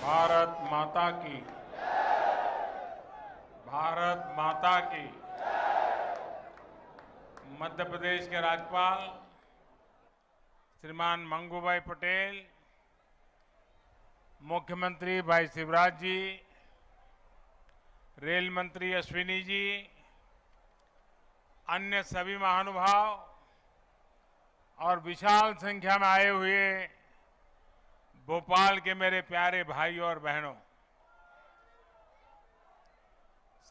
भारत माता की। भारत माता की। मध्य प्रदेश के राज्यपाल श्रीमान मंगूभाई पटेल, मुख्यमंत्री भाई शिवराज जी, रेल मंत्री अश्विनी जी, अन्य सभी महानुभाव और विशाल संख्या में आए हुए भोपाल के मेरे प्यारे भाइयों और बहनों,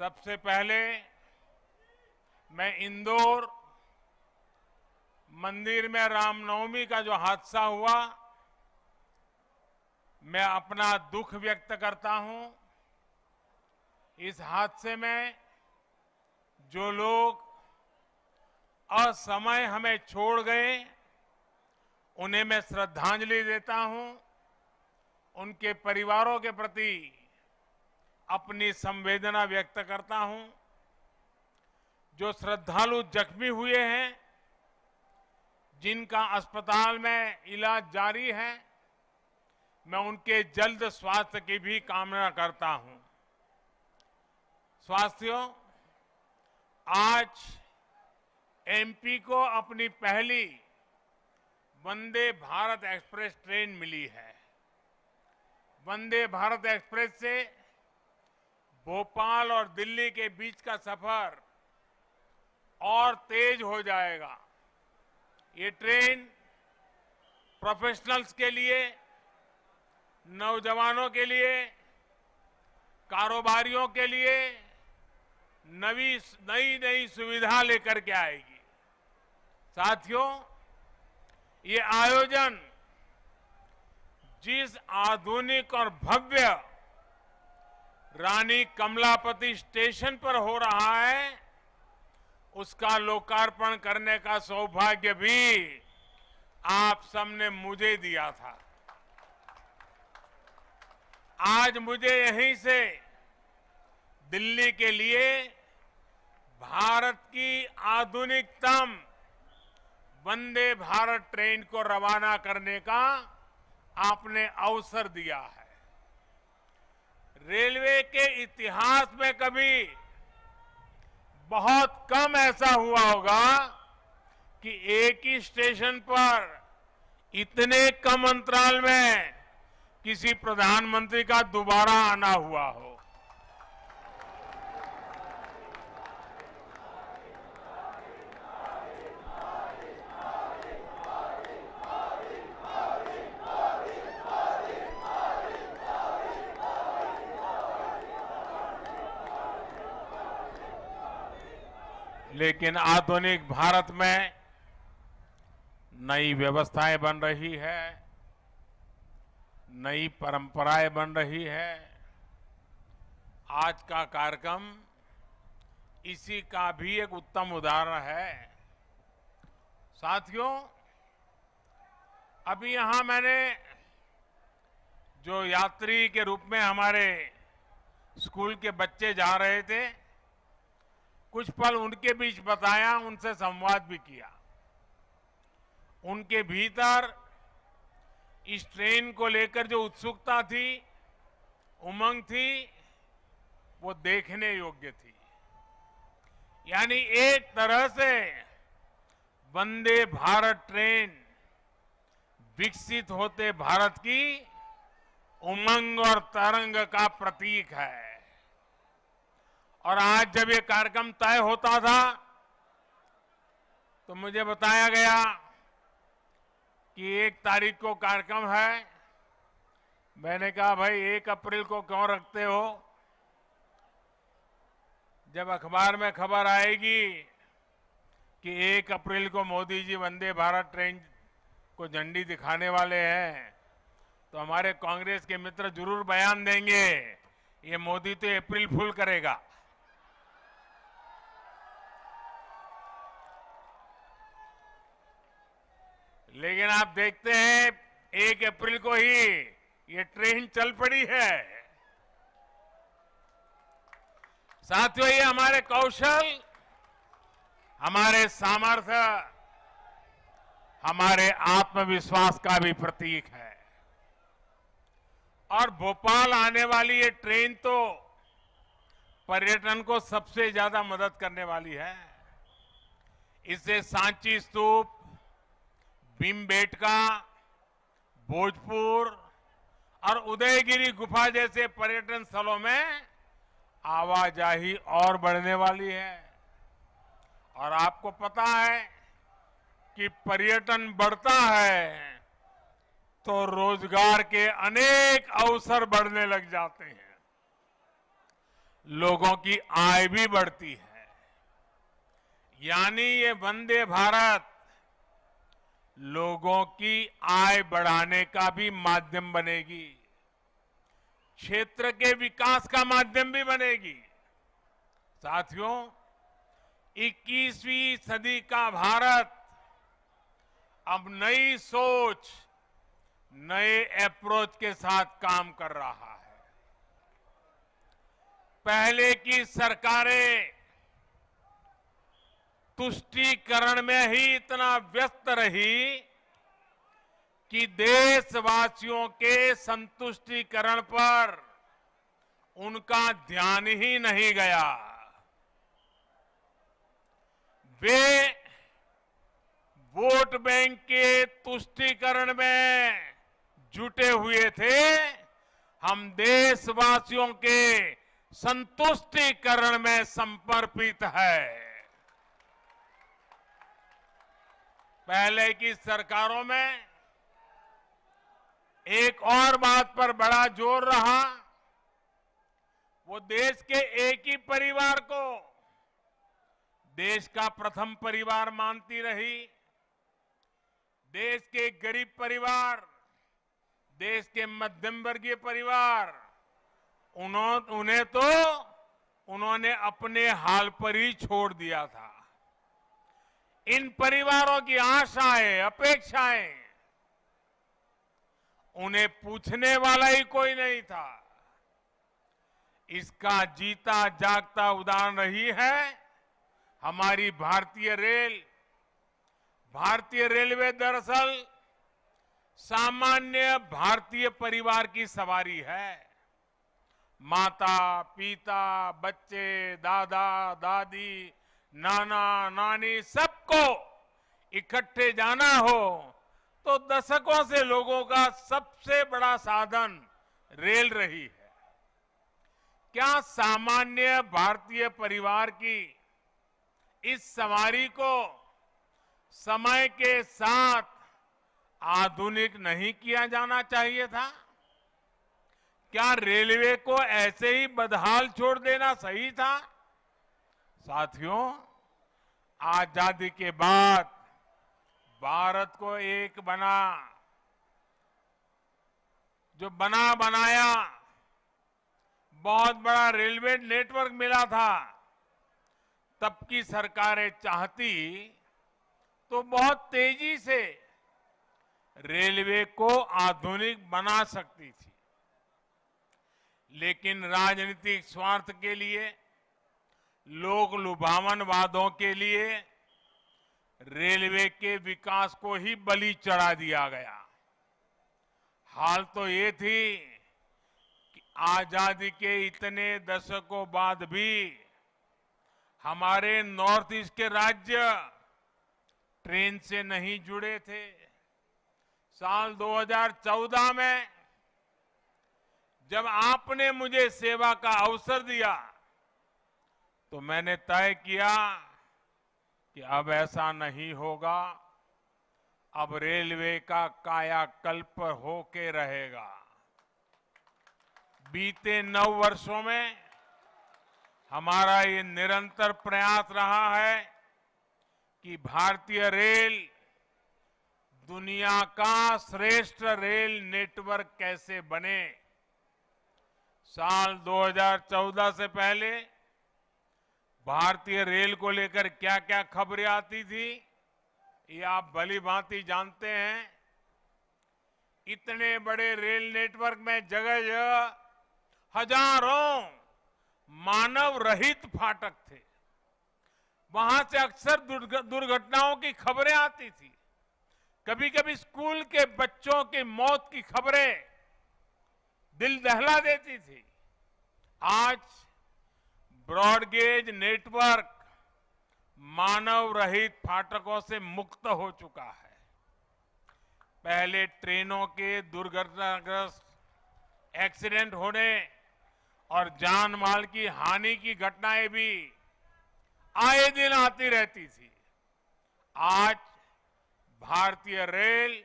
सबसे पहले मैं इंदौर मंदिर में रामनवमी का जो हादसा हुआ, मैं अपना दुख व्यक्त करता हूं। इस हादसे में जो लोग असमय हमें छोड़ गए, उन्हें मैं श्रद्धांजलि देता हूं। उनके परिवारों के प्रति अपनी संवेदना व्यक्त करता हूं। जो श्रद्धालु जख्मी हुए हैं, जिनका अस्पताल में इलाज जारी है, मैं उनके जल्द स्वास्थ्य की भी कामना करता हूं। साथियों, आज एमपी को अपनी पहली वंदे भारत एक्सप्रेस ट्रेन मिली है। वंदे भारत एक्सप्रेस से भोपाल और दिल्ली के बीच का सफर और तेज हो जाएगा। ये ट्रेन प्रोफेशनल्स के लिए, नौजवानों के लिए, कारोबारियों के लिए नई सुविधा लेकर के आएगी। साथियों, ये आयोजन जिस आधुनिक और भव्य रानी कमलापति स्टेशन पर हो रहा है, उसका लोकार्पण करने का सौभाग्य भी आप सबने मुझे दिया था। आज मुझे यहीं से दिल्ली के लिए भारत की आधुनिकतम वंदे भारत ट्रेन को रवाना करने का आपने अवसर दिया है। रेलवे के इतिहास में कभी बहुत कम ऐसा हुआ होगा कि एक ही स्टेशन पर इतने कम अंतराल में किसी प्रधानमंत्री का दोबारा आना हुआ हो। लेकिन आधुनिक भारत में नई व्यवस्थाएं बन रही है, नई परंपराएं बन रही है। आज का कार्यक्रम इसी का भी एक उत्तम उदाहरण है। साथियों, अभी यहां मैंने जो यात्री के रूप में हमारे स्कूल के बच्चे जा रहे थे, कुछ पल उनके बीच बताया, उनसे संवाद भी किया। उनके भीतर इस ट्रेन को लेकर जो उत्सुकता थी, उमंग थी, वो देखने योग्य थी। यानी एक तरह से वंदे भारत ट्रेन विकसित होते भारत की उमंग और तरंग का प्रतीक है। और आज जब ये कार्यक्रम तय होता था, तो मुझे बताया गया कि 1 तारीख को कार्यक्रम है। मैंने कहा, भाई 1 अप्रैल को क्यों रखते हो? जब अखबार में खबर आएगी कि 1 अप्रैल को मोदी जी वंदे भारत ट्रेन को झंडी दिखाने वाले हैं, तो हमारे कांग्रेस के मित्र जरूर बयान देंगे, ये मोदी तो अप्रैल फूल करेगा। लेकिन आप देखते हैं 1 अप्रैल को ही ये ट्रेन चल पड़ी है। साथियों, ये हमारे कौशल, हमारे सामर्थ्य, हमारे आत्मविश्वास का भी प्रतीक है। और भोपाल आने वाली ये ट्रेन तो पर्यटन को सबसे ज्यादा मदद करने वाली है। इससे सांची स्तूप, भीमबेटका, भोजपुर और उदयगिरी गुफा जैसे पर्यटन स्थलों में आवाजाही और बढ़ने वाली है। और आपको पता है कि पर्यटन बढ़ता है तो रोजगार के अनेक अवसर बढ़ने लग जाते हैं, लोगों की आय भी बढ़ती है। यानी ये वंदे भारत लोगों की आय बढ़ाने का भी माध्यम बनेगी, क्षेत्र के विकास का माध्यम भी बनेगी। साथियों, 21वीं सदी का भारत अब नई सोच, नए अप्रोच के साथ काम कर रहा है। पहले की सरकारें तुष्टीकरण में ही इतना व्यस्त रही कि देशवासियों के संतुष्टीकरण पर उनका ध्यान ही नहीं गया। वे वोट बैंक के तुष्टीकरण में जुटे हुए थे। हम देशवासियों के संतुष्टीकरण में समर्पित है। पहले की सरकारों में एक और बात पर बड़ा जोर रहा, वो देश के एक ही परिवार को देश का प्रथम परिवार मानती रही। देश के गरीब परिवार, देश के मध्यम वर्गीय परिवार, उन्होंने अपने हाल पर ही छोड़ दिया था। इन परिवारों की आशाएं, अपेक्षाएं, उन्हें पूछने वाला ही कोई नहीं था। इसका जीता जागता उदाहरण रही है हमारी भारतीय रेल। भारतीय रेलवे दरअसल सामान्य भारतीय परिवार की सवारी है। माता, पिता, बच्चे, दादा, दादी, नाना, नानी, सबको इकट्ठे जाना हो तो दशकों से लोगों का सबसे बड़ा साधन रेल रही है। क्या सामान्य भारतीय परिवार की इस सवारी को समय के साथ आधुनिक नहीं किया जाना चाहिए था? क्या रेलवे को ऐसे ही बदहाल छोड़ देना सही था? साथियों, आजादी के बाद भारत को एक बनाया बहुत बड़ा रेलवे नेटवर्क मिला था। तब की सरकारें चाहती तो बहुत तेजी से रेलवे को आधुनिक बना सकती थी, लेकिन राजनीतिक स्वार्थ के लिए, लोक लुभावन वादों के लिए रेलवे के विकास को ही बलि चढ़ा दिया गया। हाल तो ये थी कि आजादी के इतने दशकों बाद भी हमारे नॉर्थ ईस्ट के राज्य ट्रेन से नहीं जुड़े थे। साल 2014 में जब आपने मुझे सेवा का अवसर दिया तो मैंने तय किया कि अब ऐसा नहीं होगा। अब रेलवे का कायाकल्प होके रहेगा। बीते 9 वर्षों में हमारा ये निरंतर प्रयास रहा है कि भारतीय रेल दुनिया का श्रेष्ठ रेल नेटवर्क कैसे बने। साल 2014 से पहले भारतीय रेल को लेकर क्या क्या खबरें आती थी, ये आप भली भांति जानते हैं। इतने बड़े रेल नेटवर्क में जगह जगह हजारों मानव रहित फाटक थे। वहां से अक्सर दुर्घटनाओं की खबरें आती थी। कभी कभी स्कूल के बच्चों की मौत की खबरें दिल दहला देती थी, आज ब्रॉडगेज नेटवर्क मानव रहित फाटकों से मुक्त हो चुका है। पहले ट्रेनों के दुर्घटनाग्रस्त एक्सीडेंट होने और जान माल की हानि की घटनाएं भी आए दिन आती रहती थी। आज भारतीय रेल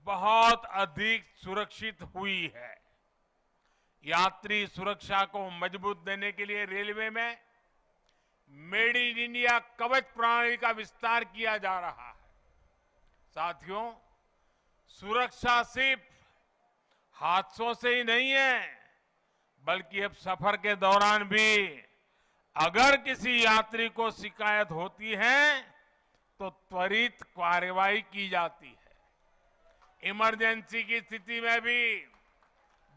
बहुत अधिक सुरक्षित हुई है। यात्री सुरक्षा को मजबूत देने के लिए रेलवे में मेड इन इंडिया कवच प्रणाली का विस्तार किया जा रहा है। साथियों, सुरक्षा सिर्फ हादसों से ही नहीं है, बल्कि अब सफर के दौरान भी अगर किसी यात्री को शिकायत होती है तो त्वरित कार्रवाई की जाती है। इमरजेंसी की स्थिति में भी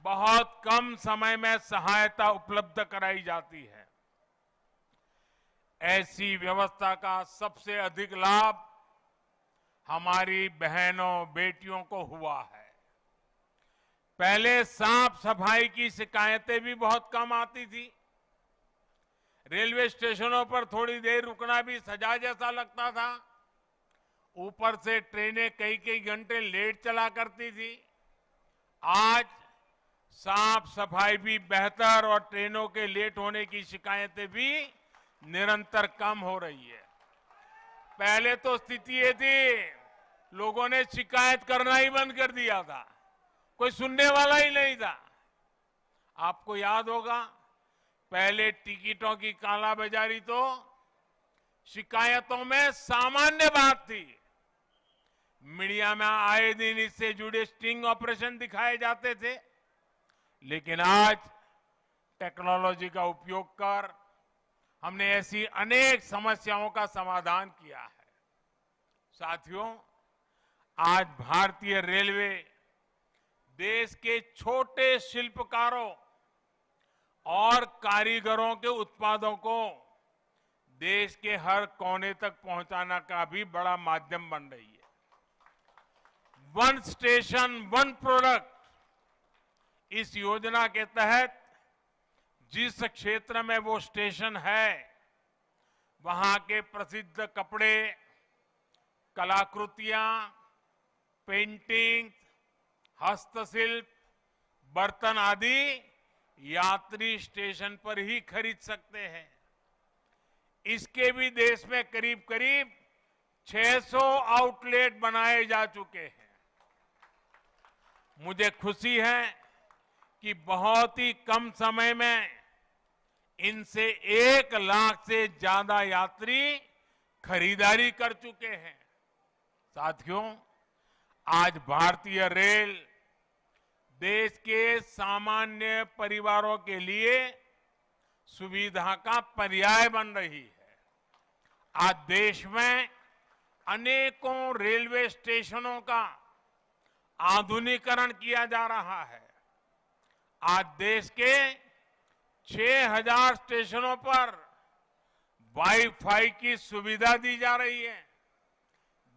बहुत कम समय में सहायता उपलब्ध कराई जाती है। ऐसी व्यवस्था का सबसे अधिक लाभ हमारी बहनों बेटियों को हुआ है। पहले साफ सफाई की शिकायतें भी बहुत कम आती थी। रेलवे स्टेशनों पर थोड़ी देर रुकना भी सजा जैसा लगता था। ऊपर से ट्रेनें कई कई घंटे लेट चला करती थी। आज साफ सफाई भी बेहतर और ट्रेनों के लेट होने की शिकायतें भी निरंतर कम हो रही है। पहले तो स्थिति ये थी, लोगों ने शिकायत करना ही बंद कर दिया था, कोई सुनने वाला ही नहीं था। आपको याद होगा, पहले टिकटों की कालाबाजारी तो शिकायतों में सामान्य बात थी। मीडिया में आए दिन इससे जुड़े स्टिंग ऑपरेशन दिखाए जाते थे। लेकिन आज टेक्नोलॉजी का उपयोग कर हमने ऐसी अनेक समस्याओं का समाधान किया है। साथियों, आज भारतीय रेलवे देश के छोटे शिल्पकारों और कारीगरों के उत्पादों को देश के हर कोने तक पहुंचाना का भी बड़ा माध्यम बन रही है। वन स्टेशन वन प्रोडक्ट, इस योजना के तहत जिस क्षेत्र में वो स्टेशन है, वहां के प्रसिद्ध कपड़े, कलाकृतियां, पेंटिंग, हस्तशिल्प, बर्तन आदि यात्री स्टेशन पर ही खरीद सकते हैं। इसके भी देश में करीब करीब 600 आउटलेट बनाए जा चुके हैं। मुझे खुशी है कि बहुत ही कम समय में इनसे 1 लाख से ज्यादा यात्री खरीदारी कर चुके हैं। साथियों, आज भारतीय रेल देश के सामान्य परिवारों के लिए सुविधा का पर्याय बन रही है। आज देश में अनेकों रेलवे स्टेशनों का आधुनिकीकरण किया जा रहा है। आज देश के 6000 स्टेशनों पर वाईफाई की सुविधा दी जा रही है।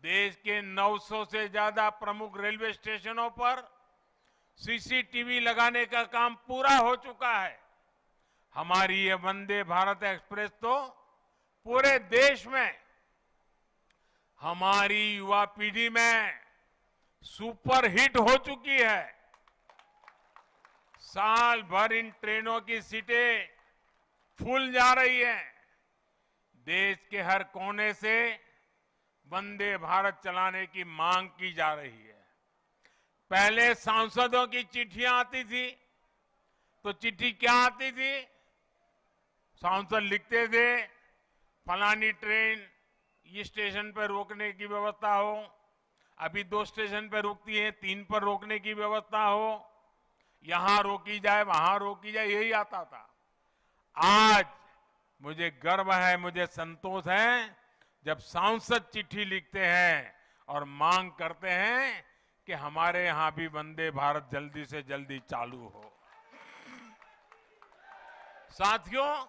देश के 900 से ज्यादा प्रमुख रेलवे स्टेशनों पर सीसीटीवी लगाने का काम पूरा हो चुका है। हमारी ये वंदे भारत एक्सप्रेस तो पूरे देश में हमारी युवा पीढ़ी में सुपर हिट हो चुकी है। साल भर इन ट्रेनों की सीटें फूल जा रही हैं। देश के हर कोने से वंदे भारत चलाने की मांग की जा रही है। पहले सांसदों की चिट्ठियां आती थी, तो चिट्ठी क्या आती थी? सांसद लिखते थे, फलानी ट्रेन इस स्टेशन पर रोकने की व्यवस्था हो, अभी 2 स्टेशन पर रुकती है, 3 पर रोकने की व्यवस्था हो, यहां रोकी जाए, वहां रोकी जाए, यही आता था। आज मुझे गर्व है, मुझे संतोष है, जब सांसद चिट्ठी लिखते हैं और मांग करते हैं कि हमारे यहां भी वंदे भारत जल्दी से जल्दी चालू हो। साथियों,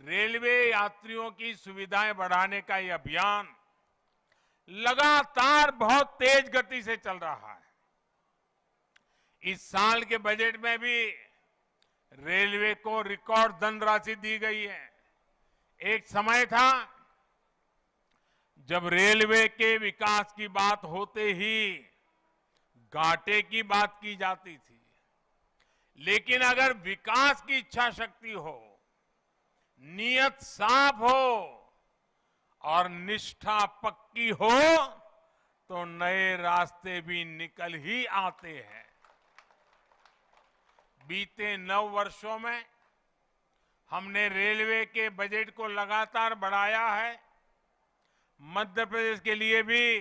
रेलवे यात्रियों की सुविधाएं बढ़ाने का यह अभियान लगातार बहुत तेज गति से चल रहा है। इस साल के बजट में भी रेलवे को रिकॉर्ड धनराशि दी गई है। एक समय था जब रेलवे के विकास की बात होते ही घाटे की बात की जाती थी, लेकिन अगर विकास की इच्छा शक्ति हो, नीयत साफ हो और निष्ठा पक्की हो तो नए रास्ते भी निकल ही आते हैं। बीते 9 वर्षों में हमने रेलवे के बजट को लगातार बढ़ाया है। मध्य प्रदेश के लिए भी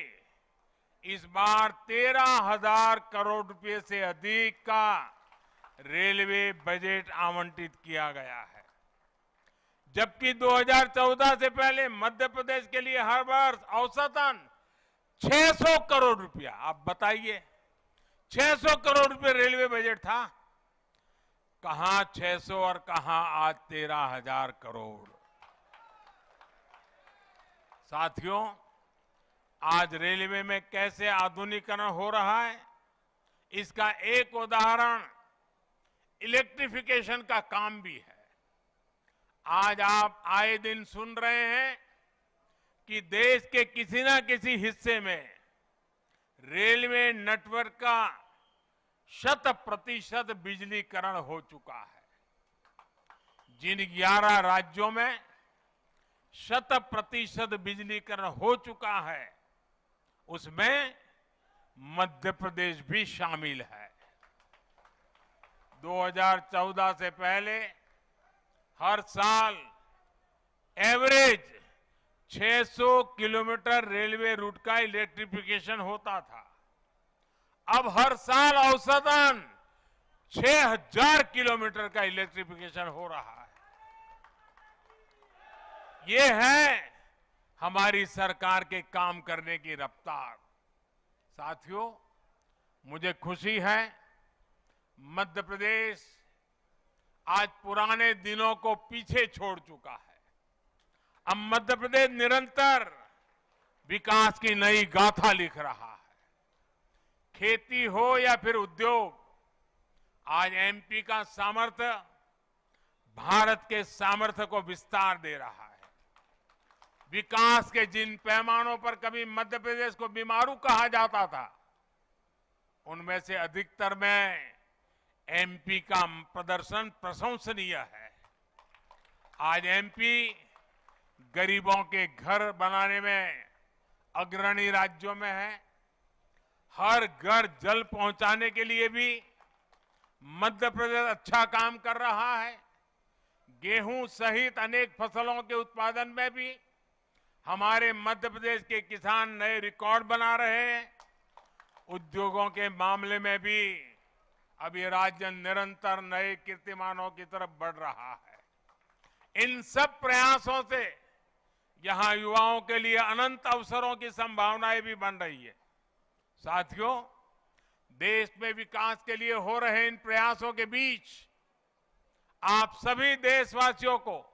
इस बार 13,000 करोड़ रुपए से अधिक का रेलवे बजट आवंटित किया गया है, जबकि 2014 से पहले मध्य प्रदेश के लिए हर वर्ष औसतन 600 करोड़ रुपया, आप बताइए 600 करोड़ रुपए रेलवे बजट था। कहां 600 और कहां आज 13,000 करोड़। साथियों, आज रेलवे में कैसे आधुनिकीकरण हो रहा है, इसका एक उदाहरण इलेक्ट्रिफिकेशन का काम भी है। आज आप आए दिन सुन रहे हैं कि देश के किसी न किसी हिस्से में रेलवे नेटवर्क का 100% बिजलीकरण हो चुका है। जिन 11 राज्यों में 100% बिजलीकरण हो चुका है, उसमें मध्य प्रदेश भी शामिल है। 2014 से पहले हर साल एवरेज 600 किलोमीटर रेलवे रूट का इलेक्ट्रिफिकेशन होता था। अब हर साल औसतन 6,000 किलोमीटर का इलेक्ट्रिफिकेशन हो रहा है। ये है हमारी सरकार के काम करने की रफ्तार। साथियों, मुझे खुशी है मध्य प्रदेश आज पुराने दिनों को पीछे छोड़ चुका है। अब मध्य प्रदेश निरंतर विकास की नई गाथा लिख रहा है। खेती हो या फिर उद्योग, आज एमपी का सामर्थ्य भारत के सामर्थ्य को विस्तार दे रहा है। विकास के जिन पैमानों पर कभी मध्य प्रदेश को बीमारू कहा जाता था, उनमें से अधिकतर में एमपी का प्रदर्शन प्रशंसनीय है। आज एमपी गरीबों के घर बनाने में अग्रणी राज्यों में है। हर घर जल पहुंचाने के लिए भी मध्य प्रदेश अच्छा काम कर रहा है। गेहूं सहित अनेक फसलों के उत्पादन में भी हमारे मध्य प्रदेश के किसान नए रिकॉर्ड बना रहे हैं। उद्योगों के मामले में भी अब ये राज्य निरंतर नए कीर्तिमानों की तरफ बढ़ रहा है। इन सब प्रयासों से यहां युवाओं के लिए अनंत अवसरों की संभावनाएं भी बन रही है। साथियों, देश में विकास के लिए हो रहे इन प्रयासों के बीच आप सभी देशवासियों को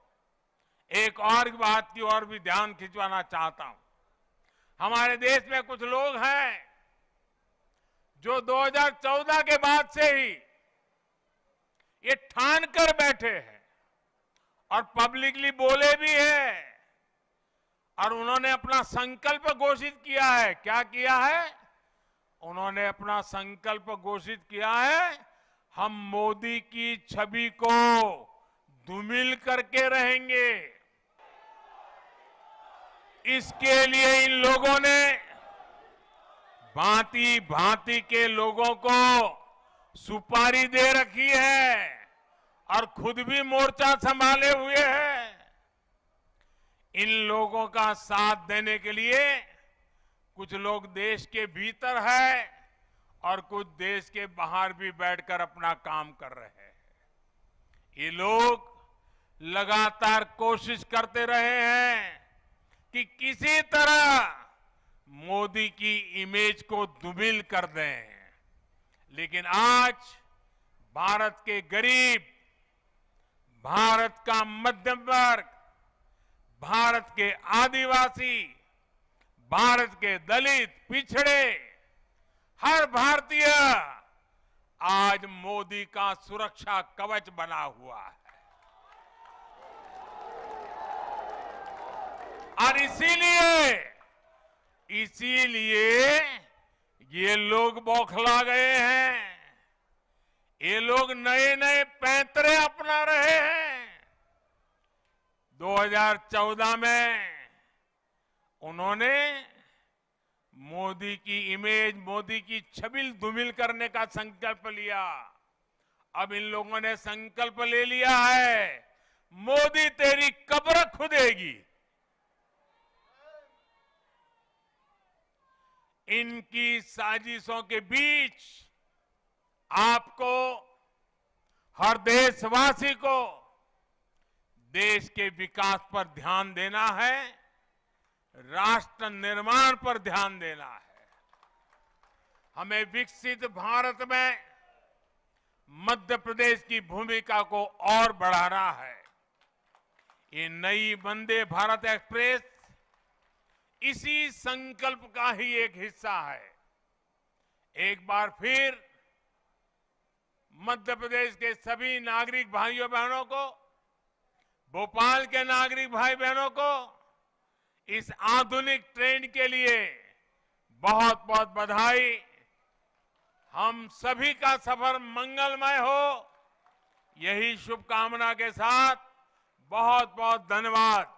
एक और बात की ओर भी ध्यान खिंचवाना चाहता हूं। हमारे देश में कुछ लोग हैं जो 2014 के बाद से ही ये ठान कर बैठे हैं और पब्लिकली बोले भी हैं, और उन्होंने अपना संकल्प घोषित किया है। क्या किया है? उन्होंने अपना संकल्प घोषित किया है, हम मोदी की छवि को धूमिल करके रहेंगे। इसके लिए इन लोगों ने भांति भांति के लोगों को सुपारी दे रखी है और खुद भी मोर्चा संभाले हुए हैं। इन लोगों का साथ देने के लिए कुछ लोग देश के भीतर है और कुछ देश के बाहर भी बैठकर अपना काम कर रहे हैं। ये लोग लगातार कोशिश करते रहे हैं कि किसी तरह मोदी की इमेज को धूमिल कर दें, लेकिन आज भारत के गरीब, भारत का मध्यम वर्ग, भारत के आदिवासी, भारत के दलित, पिछड़े, हर भारतीय आज मोदी का सुरक्षा कवच बना हुआ है। और इसीलिए ये लोग बौखला गए हैं। ये लोग नए नए पैंतरे अपना रहे हैं। 2014 में उन्होंने मोदी की इमेज, मोदी की छबिल धूमिल करने का संकल्प लिया। अब इन लोगों ने संकल्प ले लिया है, मोदी तेरी कब्र खुदेगी। इनकी साजिशों के बीच आपको, हर देशवासी को देश के विकास पर ध्यान देना है, राष्ट्र निर्माण पर ध्यान देना है। हमें विकसित भारत में मध्य प्रदेश की भूमिका को और बढ़ाना है। ये नई वंदे भारत एक्सप्रेस इसी संकल्प का ही एक हिस्सा है। एक बार फिर मध्य प्रदेश के सभी नागरिक भाइयों बहनों को, भोपाल के नागरिक भाई बहनों को इस आधुनिक ट्रेन के लिए बहुत बहुत बधाई। हम सभी का सफर मंगलमय हो, यही शुभकामना के साथ बहुत बहुत धन्यवाद।